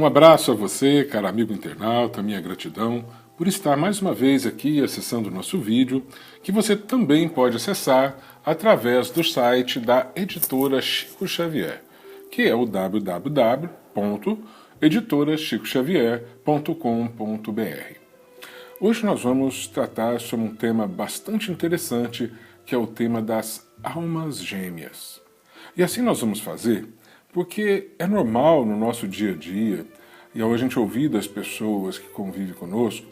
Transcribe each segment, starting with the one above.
Um abraço a você, caro amigo internauta, minha gratidão por estar mais uma vez aqui acessando o nosso vídeo, que você também pode acessar através do site da editora Chico Xavier, que é o www.editorachicoxavier.com.br. Hoje nós vamos tratar sobre um tema bastante interessante, que é o tema das almas gêmeas. E assim nós vamos fazer porque é normal no nosso dia a dia, e ao a gente ouvir das pessoas que convivem conosco,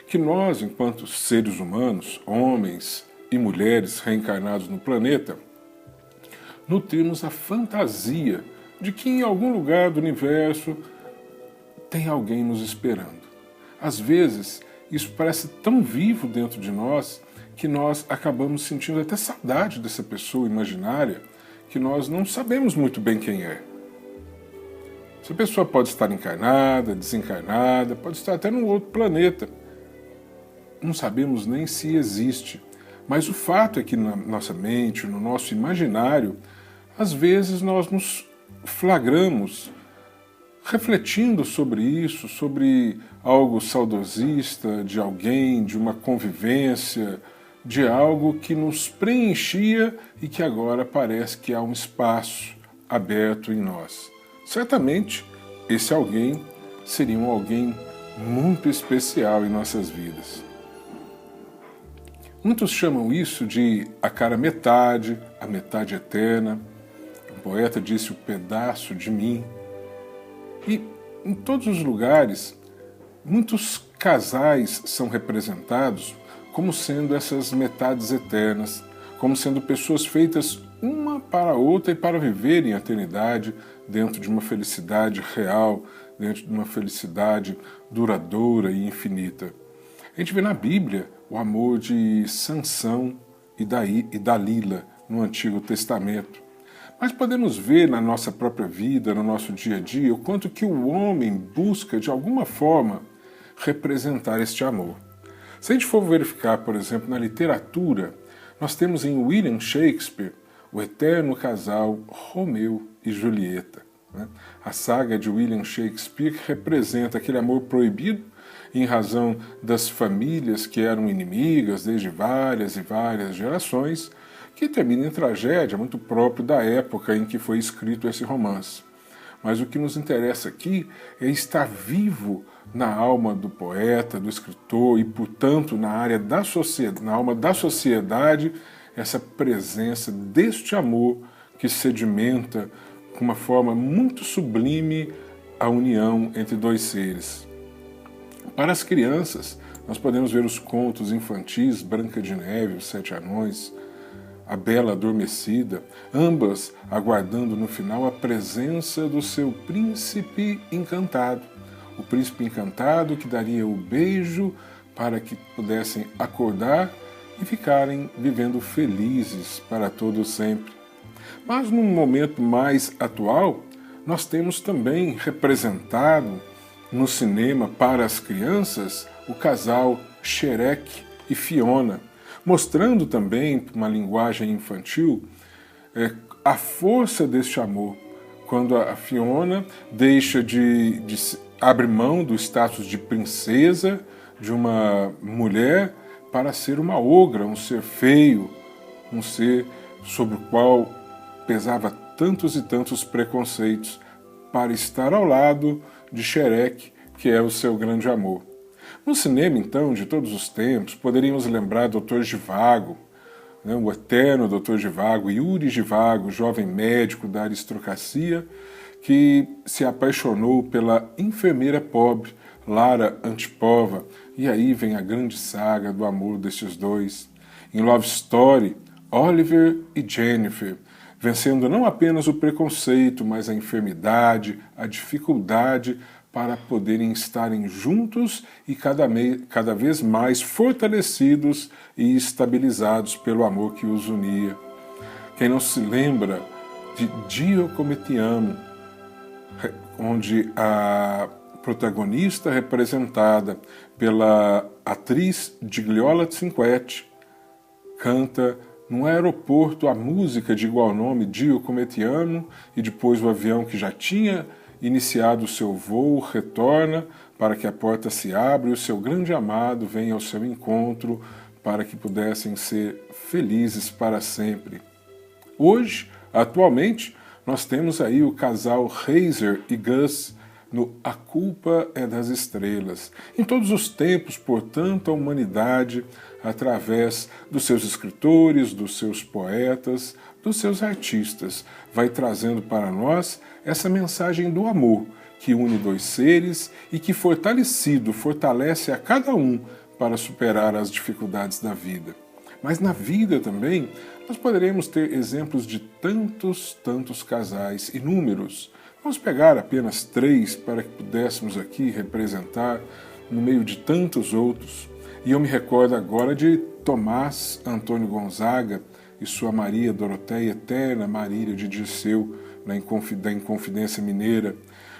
que nós, enquanto seres humanos, homens e mulheres reencarnados no planeta, nutrimos a fantasia de que em algum lugar do universo tem alguém nos esperando. Às vezes, isso parece tão vivo dentro de nós que nós acabamos sentindo até saudade dessa pessoa imaginária que nós não sabemos muito bem quem é. Essa pessoa pode estar encarnada, desencarnada, pode estar até num outro planeta. Não sabemos nem se existe. Mas o fato é que na nossa mente, no nosso imaginário, às vezes nós nos flagramos refletindo sobre isso, sobre algo saudosista de alguém, de uma convivência, de algo que nos preenchia e que agora parece que há um espaço aberto em nós. Certamente, esse alguém seria um alguém muito especial em nossas vidas. Muitos chamam isso de a cara metade, a metade eterna. Um poeta disse o pedaço de mim. E em todos os lugares, muitos casais são representados como sendo essas metades eternas, como sendo pessoas feitas uma para a outra e para viverem a eternidade dentro de uma felicidade real, dentro de uma felicidade duradoura e infinita. A gente vê na Bíblia o amor de Sansão e Dalila no Antigo Testamento. Mas podemos ver na nossa própria vida, no nosso dia a dia, o quanto que o homem busca, de alguma forma, representar este amor. Se a gente for verificar, por exemplo, na literatura, nós temos em William Shakespeare o eterno casal Romeu e Julieta. A saga de William Shakespeare representa aquele amor proibido em razão das famílias que eram inimigas desde várias e várias gerações, que termina em tragédia muito próprio da época em que foi escrito esse romance. Mas o que nos interessa aqui é estar vivo na alma do poeta, do escritor e, portanto, na área da sociedade, na alma da sociedade, essa presença deste amor que sedimenta com uma forma muito sublime a união entre dois seres. Para as crianças, nós podemos ver os contos infantis Branca de Neve, Os Sete Anões, A Bela Adormecida, ambas aguardando no final a presença do seu príncipe encantado. O príncipe encantado que daria o beijo para que pudessem acordar e ficarem vivendo felizes para todo sempre. Mas num momento mais atual, nós temos também representado no cinema para as crianças o casal Shrek e Fiona, mostrando também, uma linguagem infantil, a força deste amor, quando a Fiona deixa abre mão do status de princesa, de uma mulher, para ser uma ogra, um ser feio, um ser sobre o qual pesava tantos e tantos preconceitos, para estar ao lado de Shrek, que é o seu grande amor. No cinema, então, de todos os tempos, poderíamos lembrar Dr. Zhivago, o eterno Dr. Zhivago, Yuri Zhivago, jovem médico da aristocracia, que se apaixonou pela enfermeira pobre, Lara Antipova, e aí vem a grande saga do amor destes dois. Em Love Story, Oliver e Jennifer, vencendo não apenas o preconceito, mas a enfermidade, a dificuldade para poderem estarem juntos e cada vez mais fortalecidos e estabilizados pelo amor que os unia. Quem não se lembra de Dio Come Te Amo, onde a protagonista representada pela atriz Gigliola Cinquetti canta no aeroporto a música de igual nome, Dio Come Te Amo, e depois o avião que já tinha iniciado o seu voo, retorna para que a porta se abra e o seu grande amado venha ao seu encontro para que pudessem ser felizes para sempre. Hoje, atualmente, nós temos aí o casal Hazer e Gus no A Culpa é das Estrelas. Em todos os tempos, portanto, a humanidade, através dos seus escritores, dos seus poetas, dos seus artistas, vai trazendo para nós essa mensagem do amor, que une dois seres e que, fortalecido, fortalece a cada um para superar as dificuldades da vida. Mas na vida também, nós poderemos ter exemplos de tantos casais, inúmeros. Vamos pegar apenas 3 para que pudéssemos aqui representar no meio de tantos outros. E eu me recordo agora de Tomás Antônio Gonzaga e sua Maria Doroteia Eterna Marília de Dirceu, da Inconfidência Mineira.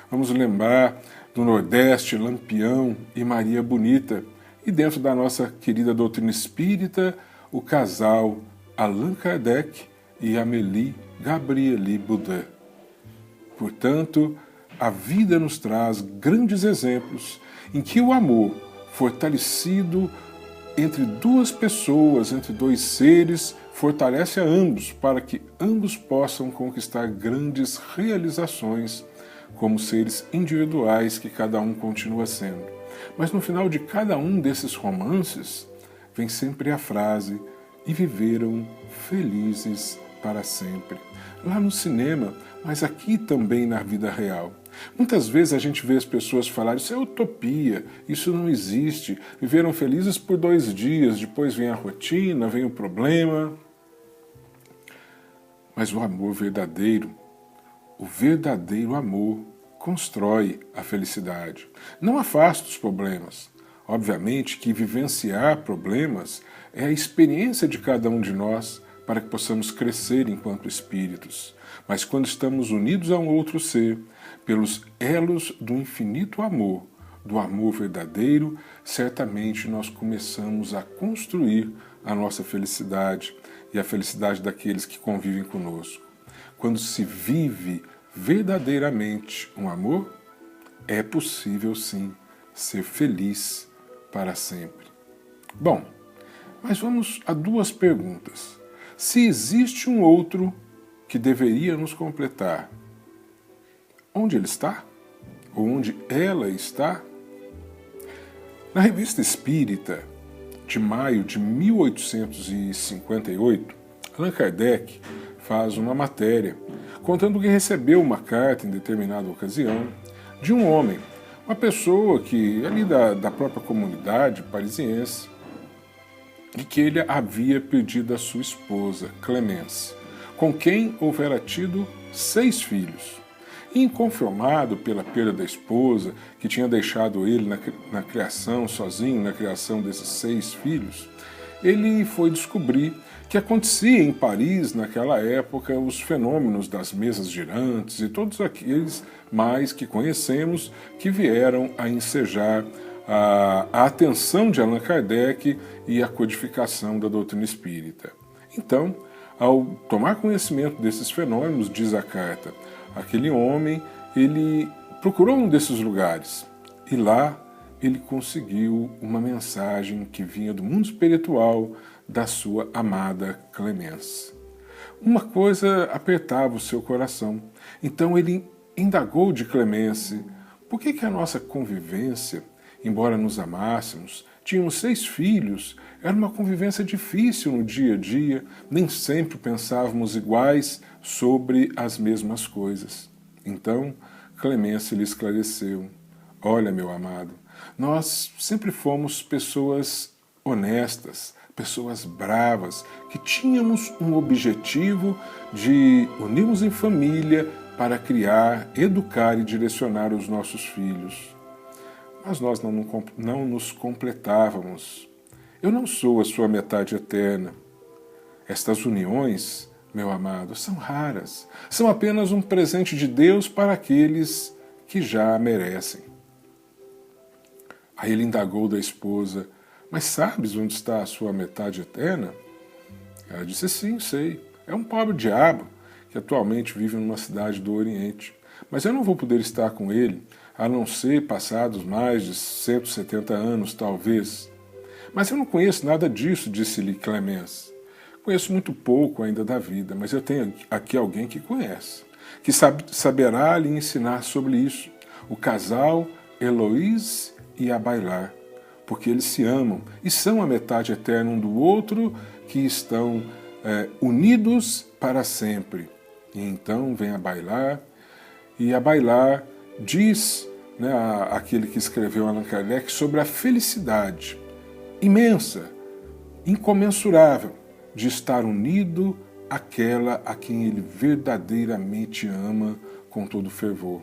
Vamos lembrar do Nordeste, Lampião e Maria Bonita. E dentro da nossa querida doutrina espírita, o casal Allan Kardec e Amélie Gabrieli Boudin. Portanto, a vida nos traz grandes exemplos em que o amor, fortalecido entre duas pessoas, entre dois seres, fortalece a ambos para que ambos possam conquistar grandes realizações como seres individuais que cada um continua sendo. Mas no final de cada um desses romances, vem sempre a frase: e viveram felizes para sempre. Lá no cinema, mas aqui também na vida real. Muitas vezes a gente vê as pessoas falarem: isso é utopia, isso não existe, viveram felizes por 2 dias, depois vem a rotina, vem o problema. Mas o amor verdadeiro, o verdadeiro amor, constrói a felicidade. Não afasta os problemas. Obviamente que vivenciar problemas é a experiência de cada um de nós para que possamos crescer enquanto espíritos. Mas quando estamos unidos a um outro ser, pelos elos do infinito amor, do amor verdadeiro, certamente nós começamos a construir a nossa felicidade e a felicidade daqueles que convivem conosco. Quando se vive verdadeiramente um amor, é possível sim ser feliz para sempre. Bom, mas vamos a 2 perguntas. Se existe um outro que deveria nos completar, onde ele está? Ou onde ela está? Na Revista Espírita, de maio de 1858, Allan Kardec faz uma matéria contando que recebeu uma carta em determinada ocasião de um homem, uma pessoa que ali da própria comunidade parisiense, e que ele havia perdido a sua esposa, Clemence, com quem houvera tido 6 filhos. E inconformado pela perda da esposa, que tinha deixado ele na criação, sozinho, na criação desses 6 filhos, ele foi descobrir que acontecia em Paris, naquela época, os fenômenos das mesas girantes e todos aqueles mais que conhecemos que vieram a ensejar a atenção de Allan Kardec e a codificação da doutrina espírita. Então, ao tomar conhecimento desses fenômenos, diz a carta, aquele homem, ele procurou um desses lugares e lá ele conseguiu uma mensagem que vinha do mundo espiritual da sua amada Clemence. Uma coisa apertava o seu coração, então ele indagou de Clemence por que a nossa convivência, embora nos amássemos, tínhamos 6 filhos, era uma convivência difícil no dia a dia, nem sempre pensávamos iguais sobre as mesmas coisas. Então, Clemence lhe esclareceu: olha, meu amado, nós sempre fomos pessoas honestas, pessoas bravas, que tínhamos um objetivo de unirmos em família para criar, educar e direcionar os nossos filhos. Mas nós não nos completávamos. Eu não sou a sua metade eterna. Estas uniões, meu amado, são raras. São apenas um presente de Deus para aqueles que já a merecem. Aí ele indagou da esposa: mas sabes onde está a sua metade eterna? Ela disse: sim, sei. É um pobre diabo que atualmente vive numa cidade do Oriente. mas eu não vou poder estar com ele, a não ser passados mais de 170 anos, talvez. Mas eu não conheço nada disso, disse-lhe Clemence. Conheço muito pouco ainda da vida, mas eu tenho aqui alguém que conhece, que saberá lhe ensinar sobre isso. O casal Héloïse e Abailar, porque eles se amam e são a metade eterna um do outro, que estão unidos para sempre. E então vem Abailar, e Abailar diz, aquele que escreveu Allan Kardec, sobre a felicidade imensa, incomensurável, de estar unido àquela a quem ele verdadeiramente ama com todo fervor.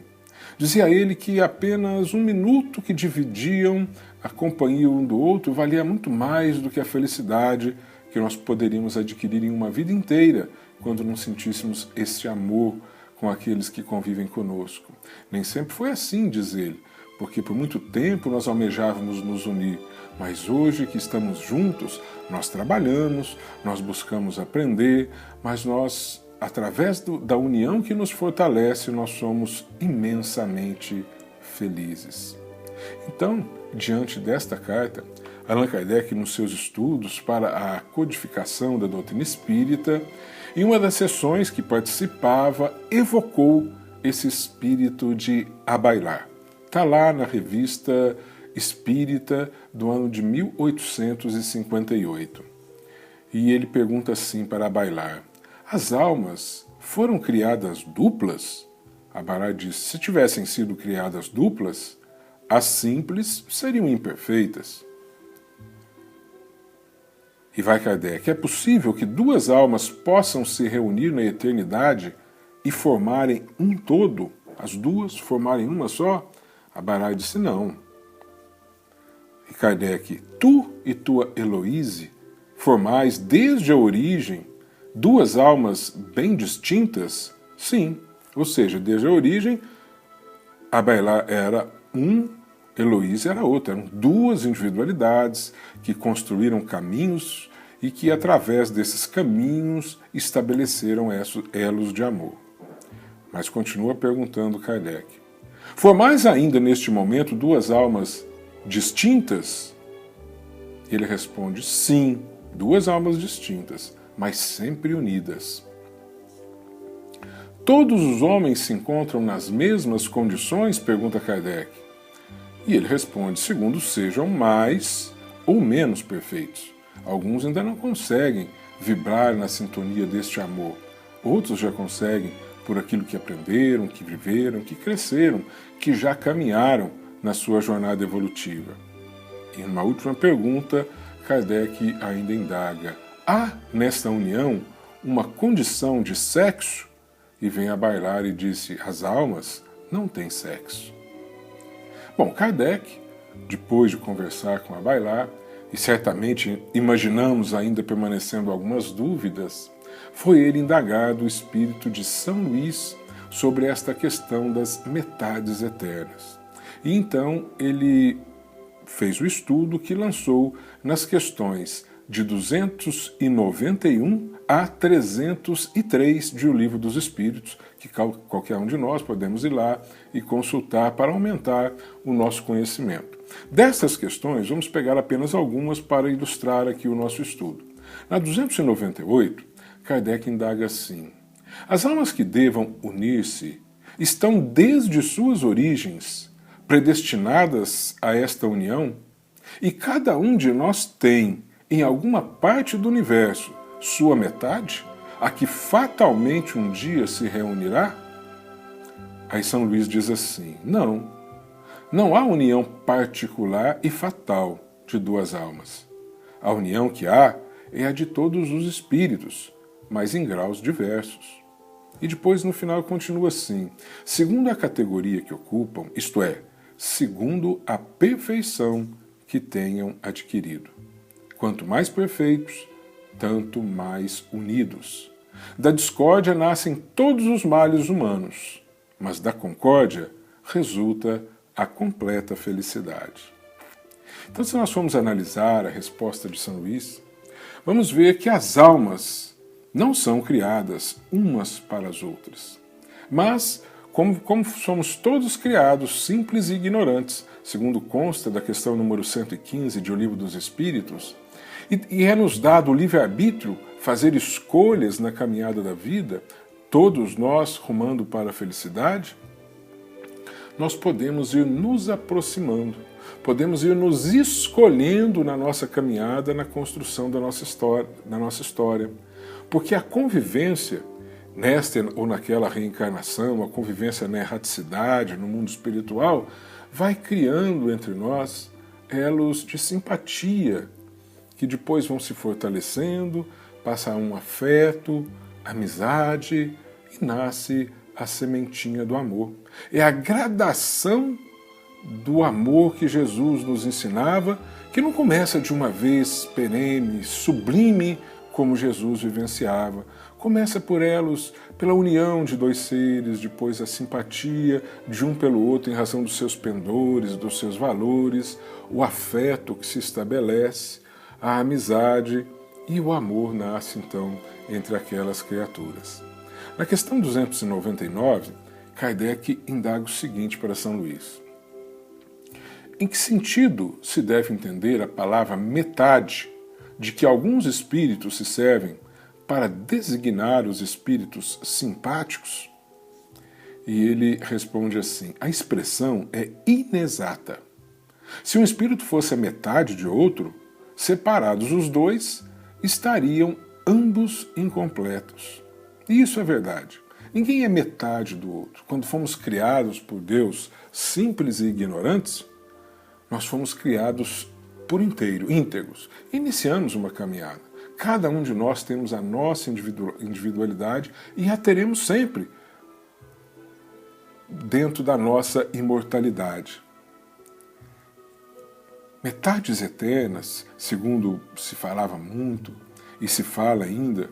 Dizia ele que apenas um minuto que dividiam a companhia um do outro valia muito mais do que a felicidade que nós poderíamos adquirir em uma vida inteira quando não sentíssemos esse amor com aqueles que convivem conosco. Nem sempre foi assim, diz ele, porque por muito tempo nós almejávamos nos unir, mas hoje que estamos juntos, nós trabalhamos, nós buscamos aprender, mas nós, através da união que nos fortalece, nós somos imensamente felizes. Então, diante desta carta, Allan Kardec, nos seus estudos para a codificação da doutrina espírita, em uma das sessões que participava, evocou esse espírito de Abailar. Está lá na Revista Espírita do ano de 1858. E ele pergunta assim para Abailar: as almas foram criadas duplas? Abailar diz: se tivessem sido criadas duplas, as simples seriam imperfeitas. E vai Kardec: é possível que duas almas possam se reunir na eternidade e formarem um todo? As duas formarem uma só? Abailar disse: não. E Kardec: tu e tua Héloïse formais desde a origem duas almas bem distintas? Sim. Ou seja, desde a origem, Abailar era um, Héloïse era outra. Eram duas individualidades que construíram caminhos e que, através desses caminhos, estabeleceram elos de amor. Mas continua perguntando Kardec: formais ainda neste momento duas almas distintas? Ele responde: sim, duas almas distintas, mas sempre unidas. Todos os homens se encontram nas mesmas condições? Pergunta Kardec. E ele responde: segundo sejam mais ou menos perfeitos. Alguns ainda não conseguem vibrar na sintonia deste amor. Outros já conseguem por aquilo que aprenderam, que viveram, que cresceram, que já caminharam na sua jornada evolutiva. E numa última pergunta, Kardec ainda indaga: há nesta união uma condição de sexo? E vem Abailar e disse: as almas não têm sexo. Bom, Kardec, depois de conversar com Abailar, e certamente imaginamos ainda permanecendo algumas dúvidas, foi ele indagar do espírito de São Luís sobre esta questão das metades eternas. E então ele fez o estudo que lançou nas questões de 291 a 303 de O Livro dos Espíritos, que qualquer um de nós podemos ir lá e consultar para aumentar o nosso conhecimento. Dessas questões, vamos pegar apenas algumas para ilustrar aqui o nosso estudo. Na 298, Kardec indaga assim: as almas que devam unir-se estão desde suas origens predestinadas a esta união? E cada um de nós tem, em alguma parte do universo, sua metade, a que fatalmente um dia se reunirá? Aí São Luís diz assim: não há união particular e fatal de duas almas. A união que há é a de todos os espíritos, mas em graus diversos. E depois, no final, continua assim: segundo a categoria que ocupam, isto é, segundo a perfeição que tenham adquirido. Quanto mais perfeitos, tanto mais unidos. Da discórdia nascem todos os males humanos, mas da concórdia resulta a completa felicidade. Então, se nós formos analisar a resposta de São Luís, vamos ver que as almas não são criadas umas para as outras, mas como somos todos criados simples e ignorantes, segundo consta da questão número 115 de O Livro dos Espíritos, e é nos dado o livre-arbítrio fazer escolhas na caminhada da vida, todos nós rumando para a felicidade, nós podemos ir nos aproximando, podemos ir nos escolhendo na nossa caminhada, na construção da nossa história. Porque a convivência, nesta ou naquela reencarnação, a convivência na erraticidade, no mundo espiritual, vai criando entre nós elos de simpatia, que depois vão se fortalecendo, passa um afeto, amizade, e nasce a sementinha do amor. É a gradação do amor que Jesus nos ensinava, que não começa de uma vez perene, sublime, como Jesus vivenciava. Começa por elos, pela união de dois seres, depois a simpatia de um pelo outro em razão dos seus pendores, dos seus valores, o afeto que se estabelece, a amizade e o amor nasce então entre aquelas criaturas. Na questão 299, Kardec indaga o seguinte para São Luís: em que sentido se deve entender a palavra metade, de que alguns espíritos se servem para designar os espíritos simpáticos? E ele responde assim: a expressão é inexata. Se um espírito fosse a metade de outro, separados os dois, estariam ambos incompletos. E isso é verdade. Ninguém é metade do outro. Quando fomos criados por Deus simples e ignorantes, nós fomos criados por inteiro, íntegros. Iniciamos uma caminhada. Cada um de nós temos a nossa individualidade e a teremos sempre dentro da nossa imortalidade. Metades eternas, segundo se falava muito e se fala ainda,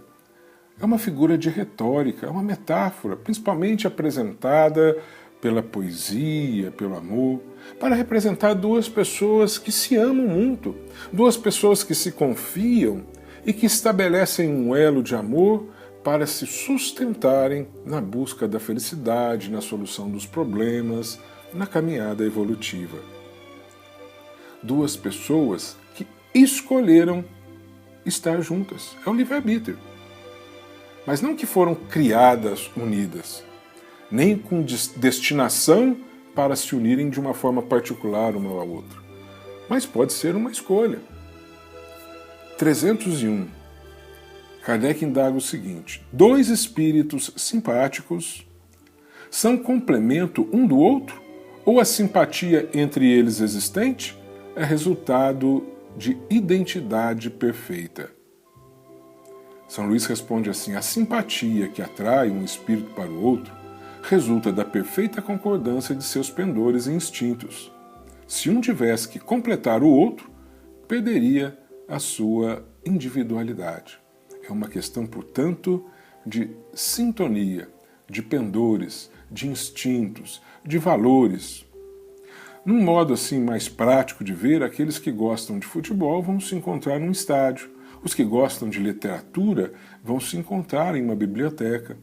é uma figura de retórica, é uma metáfora, principalmente apresentada pela poesia, pelo amor, para representar duas pessoas que se amam muito, duas pessoas que se confiam e que estabelecem um elo de amor para se sustentarem na busca da felicidade, na solução dos problemas, na caminhada evolutiva. Duas pessoas que escolheram estar juntas. É o livre-arbítrio. Mas não que foram criadas unidas, nem com destinação para se unirem de uma forma particular uma à outra. Mas pode ser uma escolha. 301. Kardec indaga o seguinte: dois espíritos simpáticos são complemento um do outro? Ou a simpatia entre eles existente é resultado de identidade perfeita? São Luís responde assim: a simpatia que atrai um espírito para o outro resulta da perfeita concordância de seus pendores e instintos. Se um tivesse que completar o outro, perderia a sua individualidade. É uma questão, portanto, de sintonia, de pendores, de instintos, de valores. Num modo assim mais prático de ver, aqueles que gostam de futebol vão se encontrar num estádio. Os que gostam de literatura vão se encontrar em uma biblioteca.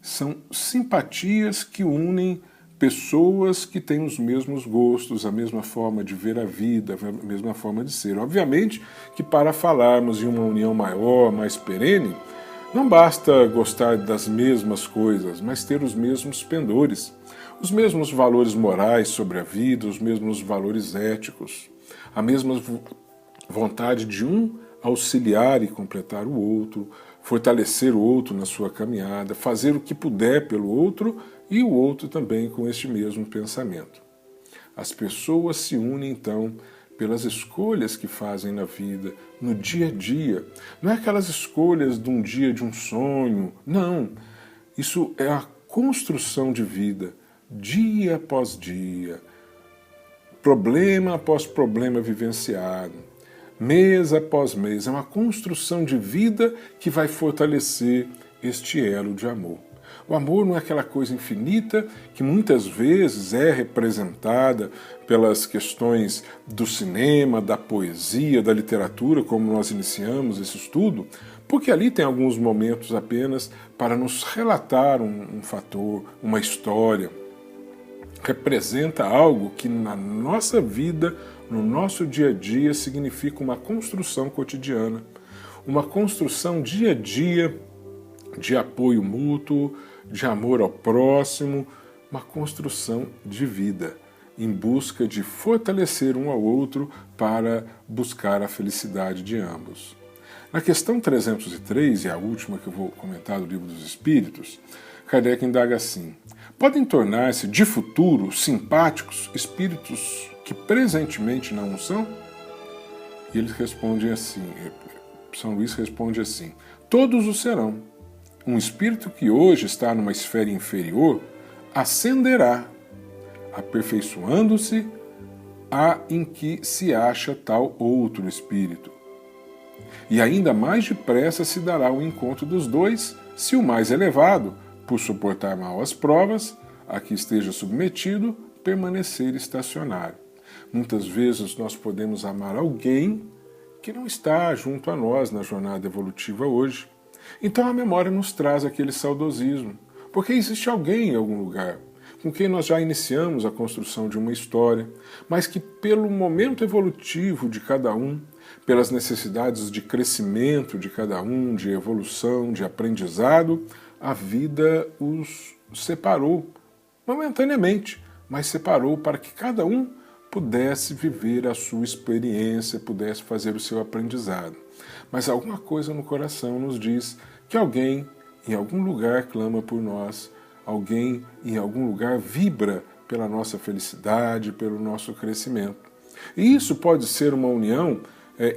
São simpatias que unem pessoas que têm os mesmos gostos, a mesma forma de ver a vida, a mesma forma de ser. Obviamente que para falarmos em uma união maior, mais perene, não basta gostar das mesmas coisas, mas ter os mesmos pendores, os mesmos valores morais sobre a vida, os mesmos valores éticos, a mesma vontade de um auxiliar e completar o outro, fortalecer o outro na sua caminhada, fazer o que puder pelo outro e o outro também com este mesmo pensamento. As pessoas se unem então pelas escolhas que fazem na vida, no dia a dia. Não é aquelas escolhas de um dia de um sonho, não. Isso é a construção de vida, dia após dia, problema após problema vivenciado, mês após mês. É uma construção de vida que vai fortalecer este elo de amor. O amor não é aquela coisa infinita que muitas vezes é representada pelas questões do cinema, da poesia, da literatura, como nós iniciamos esse estudo, porque ali tem alguns momentos apenas para nos relatar um fator, uma história. Representa algo que na nossa vida, no nosso dia a dia, significa uma construção cotidiana, uma construção dia a dia de apoio mútuo, de amor ao próximo, uma construção de vida, em busca de fortalecer um ao outro para buscar a felicidade de ambos. Na questão 303, e a última que eu vou comentar do Livro dos Espíritos, Kardec indaga assim: podem tornar-se de futuro simpáticos espíritos que presentemente não o são? E eles respondem assim, São Luís responde assim: todos o serão. Um espírito que hoje está numa esfera inferior ascenderá, aperfeiçoando-se a em que se acha tal outro espírito. E ainda mais depressa se dará o encontro dos dois, se o mais elevado, por suportar mal as provas a que esteja submetido, permanecer estacionário. Muitas vezes nós podemos amar alguém que não está junto a nós na jornada evolutiva hoje. Então a memória nos traz aquele saudosismo, porque existe alguém em algum lugar com quem nós já iniciamos a construção de uma história, mas que pelo momento evolutivo de cada um, pelas necessidades de crescimento de cada um, de evolução, de aprendizado, a vida os separou momentaneamente, mas separou para que cada um pudesse viver a sua experiência, pudesse fazer o seu aprendizado. Mas alguma coisa no coração nos diz que alguém em algum lugar clama por nós, alguém em algum lugar vibra pela nossa felicidade, pelo nosso crescimento. E isso pode ser uma união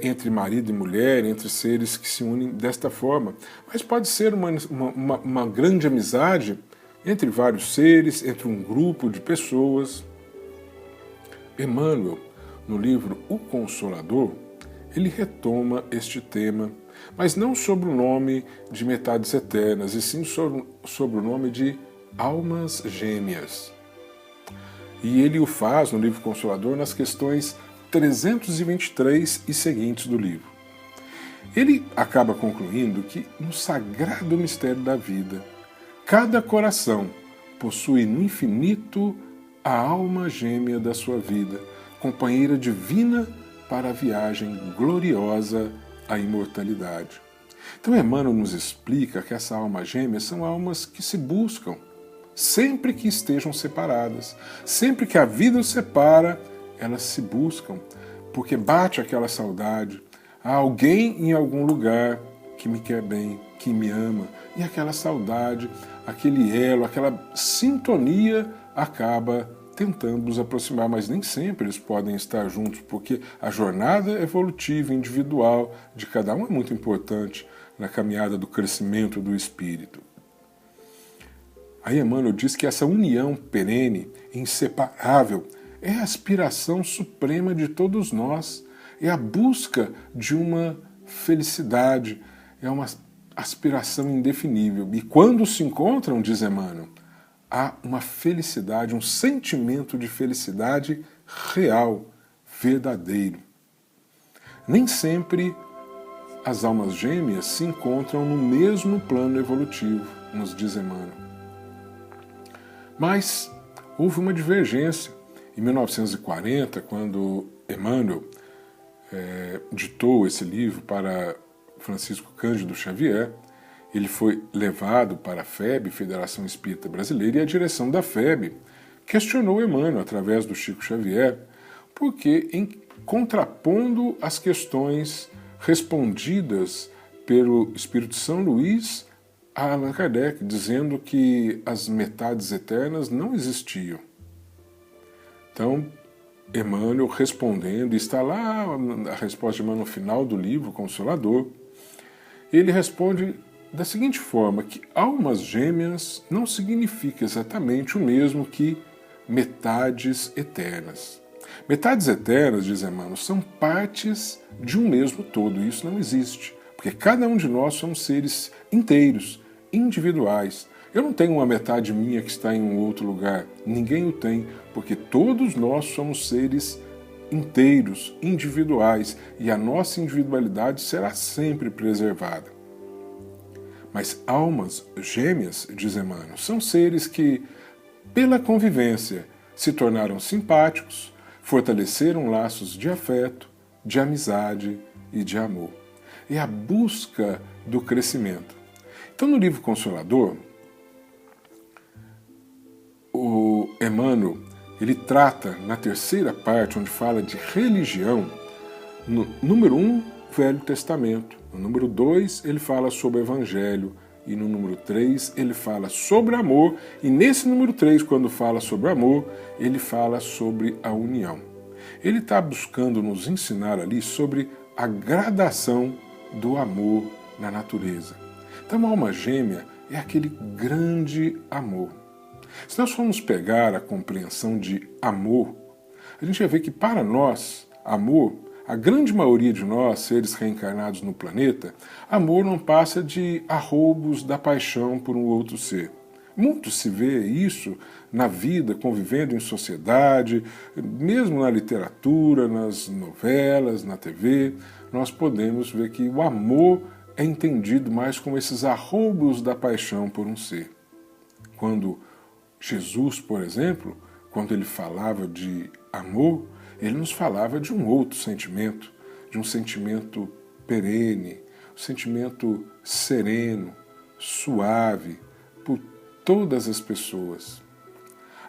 entre marido e mulher, entre seres que se unem desta forma, mas pode ser uma grande amizade entre vários seres, entre um grupo de pessoas. Emmanuel, no livro O Consolador, ele retoma este tema, mas não sobre o nome de metades eternas, e sim sobre o nome de almas gêmeas. E ele o faz no livro Consolador nas questões 323 e seguintes do livro. Ele acaba concluindo que no sagrado mistério da vida, cada coração possui no infinito a alma gêmea da sua vida, companheira divina para a viagem gloriosa à imortalidade. Então Emmanuel nos explica que essa alma gêmea são almas que se buscam, sempre que estejam separadas. Sempre que a vida os separa, elas se buscam, porque bate aquela saudade. Há alguém em algum lugar que me quer bem, que me ama, e aquela saudade, aquele elo, aquela sintonia acaba tentando os aproximar, mas nem sempre eles podem estar juntos, porque a jornada evolutiva, individual de cada um é muito importante na caminhada do crescimento do espírito. Aí Emmanuel diz que essa união perene, inseparável, é a aspiração suprema de todos nós, é a busca de uma felicidade, é uma aspiração indefinível. E quando se encontram, diz Emmanuel, há uma felicidade, um sentimento de felicidade real, verdadeiro. Nem sempre as almas gêmeas se encontram no mesmo plano evolutivo, nos diz Emmanuel. Mas houve uma divergência. Em 1940, quando Emmanuel ditou esse livro para Francisco Cândido Xavier, ele foi levado para a FEB, Federação Espírita Brasileira, e a direção da FEB questionou Emmanuel, através do Chico Xavier, porque contrapondo as questões respondidas pelo Espírito São Luís a Allan Kardec, dizendo que as metades eternas não existiam. Então, Emmanuel respondendo, está lá a resposta de Emmanuel no final do livro Consolador, ele responde da seguinte forma, que almas gêmeas não significa exatamente o mesmo que metades eternas. Metades eternas, diz Emmanuel, são partes de um mesmo todo, e isso não existe, porque cada um de nós somos seres inteiros, individuais. Eu não tenho uma metade minha que está em um outro lugar, ninguém o tem, porque todos nós somos seres inteiros, individuais, e a nossa individualidade será sempre preservada. Mas almas gêmeas, diz Emmanuel, são seres que, pela convivência, se tornaram simpáticos, fortaleceram laços de afeto, de amizade e de amor. É a busca do crescimento. Então, no livro Consolador, o Emmanuel, ele trata, na terceira parte, onde fala de religião, no número 1, Velho Testamento. No número 2, ele fala sobre o Evangelho. E no número 3, ele fala sobre amor. E nesse número 3, quando fala sobre amor, ele fala sobre a união. Ele está buscando nos ensinar ali sobre a gradação do amor na natureza. Então, a alma gêmea é aquele grande amor. Se nós formos pegar a compreensão de amor, a gente vai ver que para nós, amor, a grande maioria de nós, seres reencarnados no planeta, amor não passa de arroubos da paixão por um outro ser. Muito se vê isso na vida, convivendo em sociedade, mesmo na literatura, nas novelas, na TV, nós podemos ver que o amor é entendido mais como esses arroubos da paixão por um ser. Quando Jesus, por exemplo, quando ele falava de amor, ele nos falava de um outro sentimento, de um sentimento perene, um sentimento sereno, suave, por todas as pessoas.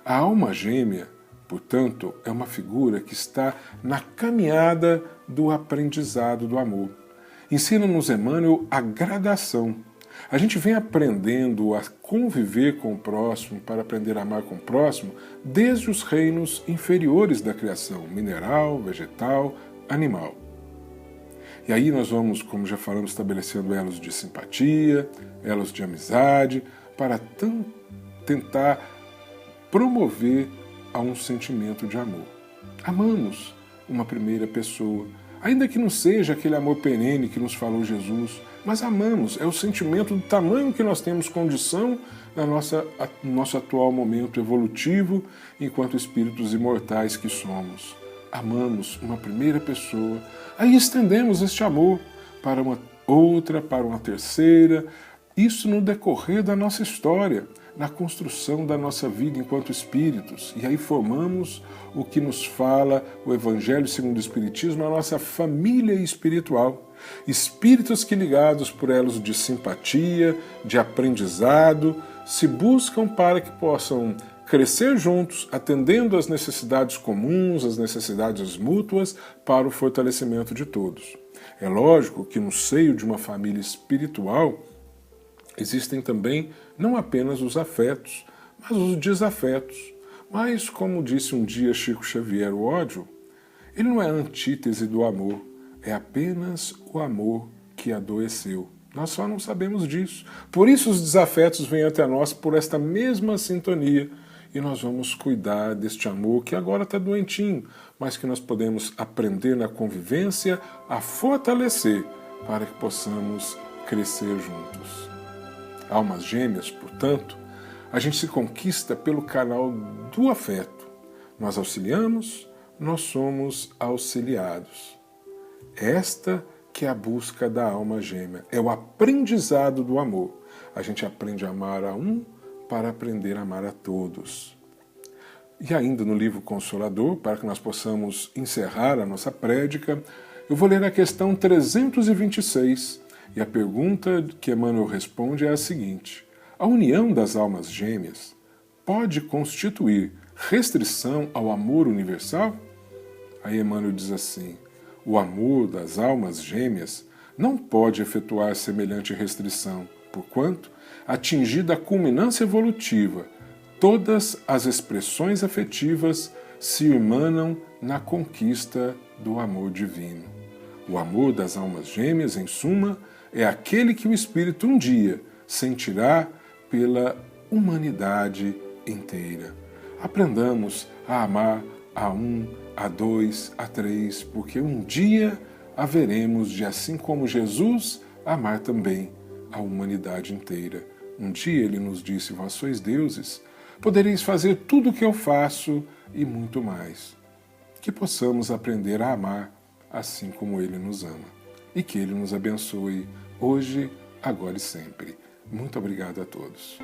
A alma gêmea, portanto, é uma figura que está na caminhada do aprendizado do amor. Ensina-nos Emmanuel a gradação. A gente vem aprendendo a conviver com o próximo, para aprender a amar com o próximo, desde os reinos inferiores da criação, mineral, vegetal, animal. E aí nós vamos, como já falamos, estabelecendo elos de simpatia, elos de amizade, para tentar promover a um sentimento de amor. Amamos uma primeira pessoa, ainda que não seja aquele amor perene que nos falou Jesus, mas amamos, é o sentimento do tamanho que nós temos condição no nosso atual momento evolutivo, enquanto espíritos imortais que somos. Amamos uma primeira pessoa, aí estendemos este amor para uma outra, para uma terceira, isso no decorrer da nossa história, na construção da nossa vida enquanto espíritos. E aí formamos o que nos fala o Evangelho segundo o Espiritismo, a nossa família espiritual. Espíritos que, ligados por elos de simpatia, de aprendizado, se buscam para que possam crescer juntos, atendendo às necessidades comuns, às necessidades mútuas, para o fortalecimento de todos. É lógico que no seio de uma família espiritual existem também não apenas os afetos, mas os desafetos. Mas, como disse um dia Chico Xavier, o ódio, ele não é a antítese do amor, é apenas o amor que adoeceu. Nós só não sabemos disso. Por isso os desafetos vêm até nós por esta mesma sintonia. E nós vamos cuidar deste amor que agora está doentinho, mas que nós podemos aprender na convivência a fortalecer para que possamos crescer juntos. Almas gêmeas, portanto, a gente se conquista pelo canal do afeto. Nós auxiliamos, nós somos auxiliados. Esta que é a busca da alma gêmea, é o aprendizado do amor. A gente aprende a amar a um para aprender a amar a todos. E ainda no livro Consolador, para que nós possamos encerrar a nossa prédica, eu vou ler a questão 326, e a pergunta que Emmanuel responde é a seguinte: a união das almas gêmeas pode constituir restrição ao amor universal? Aí Emmanuel diz assim: o amor das almas gêmeas não pode efetuar semelhante restrição, porquanto, atingida a culminância evolutiva, todas as expressões afetivas se irmanam na conquista do amor divino. O amor das almas gêmeas, em suma, é aquele que o espírito um dia sentirá pela humanidade inteira. Aprendamos a amar a um, a dois, a três, porque um dia haveremos de, assim como Jesus, amar também a humanidade inteira. Um dia ele nos disse: vós sois deuses, podereis fazer tudo o que eu faço e muito mais. Que possamos aprender a amar assim como ele nos ama. E que ele nos abençoe hoje, agora e sempre. Muito obrigado a todos.